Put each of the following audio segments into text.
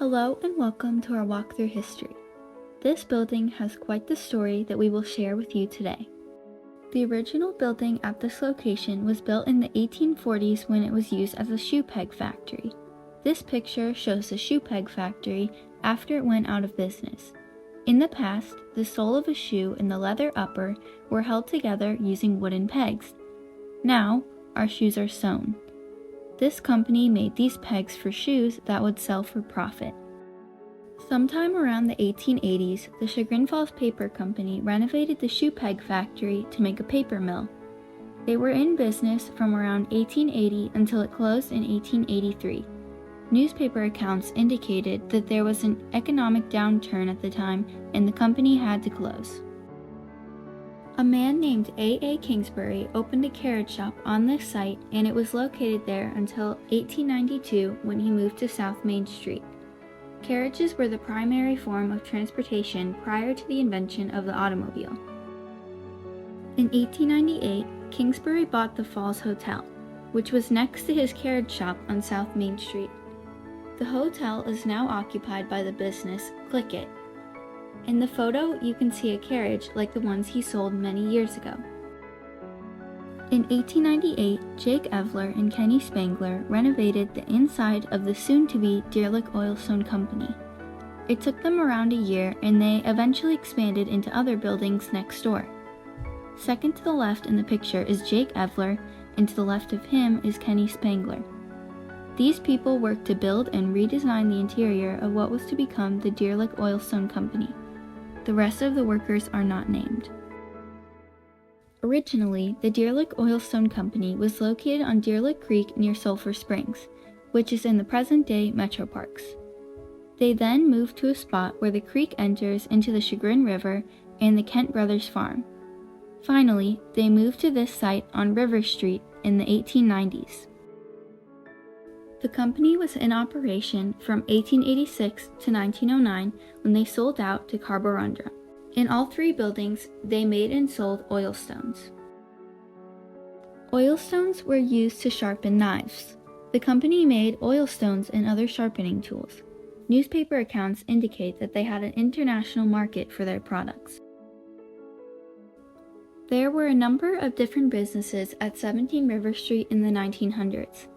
Hello and welcome to our walk through history. This building has quite the story that we will share with you today. The original building at this location was built in the 1840s when it was used as a shoe peg factory. This picture shows the shoe peg factory after it went out of business. In the past, the sole of a shoe and the leather upper were held together using wooden pegs. Now, our shoes are sewn. This company made these pegs for shoes that would sell for profit. Sometime around the 1880s, the Chagrin Paper Company renovated the shoe peg factory to make a paper mill. They were in business from around 1880 until it closed in 1883. Newspaper accounts indicated that there was an economic downturn at the time and the company had to close. A man named A. Kingsbury opened a carriage shop on this site, and it was located there until 1892 when he moved to South Main Street. Carriages were the primary form of transportation prior to the invention of the automobile. In 1898, Kingsbury bought the Falls Hotel, which was next to his carriage shop on South Main Street. The hotel is now occupied by the business Click It. In the photo, you can see a carriage like the ones he sold many years ago. In 1898, Jake Evler and Kenny Spangler renovated the inside of the soon-to-be Deerlick Oilstone Company. It took them around a year, and they eventually expanded into other buildings next door. Second to the left in the picture is Jake Evler, and to the left of him is Kenny Spangler. These people worked to build and redesign the interior of what was to become the Deerlick Oilstone Company. The rest of the workers are not named. Originally, the Deerlick Oilstone Company was located on Deerlick Creek near Sulphur Springs, which is in the present-day Metro Parks. They then moved to a spot where the creek enters into the Chagrin River and the Kent Brothers Farm. Finally, they moved to this site on River Street in the 1890s. The company was in operation from 1886 to 1909 when they sold out to Carborundra. In all three buildings, they made and sold oilstones. Oilstones were used to sharpen knives. The company made oilstones and other sharpening tools. Newspaper accounts indicate that they had an international market for their products. There were a number of different businesses at 17 River Street in the 1900s.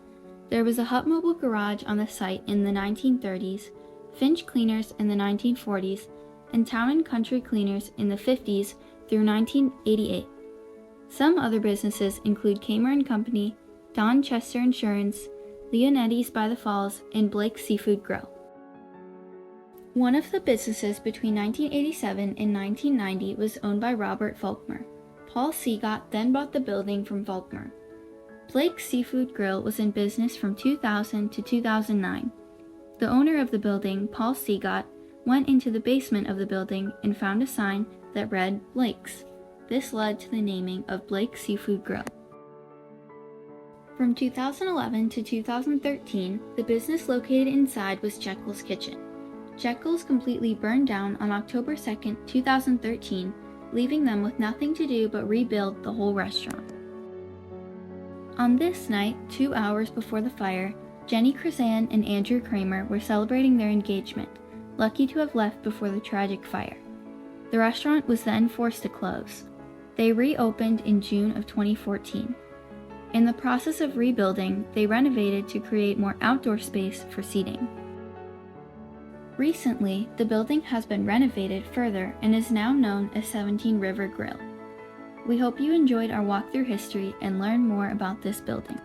There was a Hut Mobile garage on the site in the 1930s, Finch Cleaners in the 1940s, and Town & Country Cleaners in the 50s through 1988. Some other businesses include Kamer & Company, Don Chester Insurance, Leonetti's by the Falls, and Blake's Seafood Grill. One of the businesses between 1987 and 1990 was owned by Robert Faulkner. Paul Seagott then bought the building from Faulkner. Blake's Seafood Grill was in business from 2000 to 2009. The owner of the building, Paul Seagott, went into the basement of the building and found a sign that read Blake's. This led to the naming of Blake's Seafood Grill. From 2011 to 2013, the business located inside was Jekyll's Kitchen. Jekyll's completely burned down on October 2, 2013, leaving them with nothing to do but rebuild the whole restaurant. On this night, 2 hours before the fire, Jenny Krazan and Andrew Kramer were celebrating their engagement, lucky to have left before the tragic fire. The restaurant was then forced to close. They reopened in June of 2014. In the process of rebuilding, they renovated to create more outdoor space for seating. Recently, the building has been renovated further and is now known as 17 River Grill. We hope you enjoyed our walk through history and learned more about this building.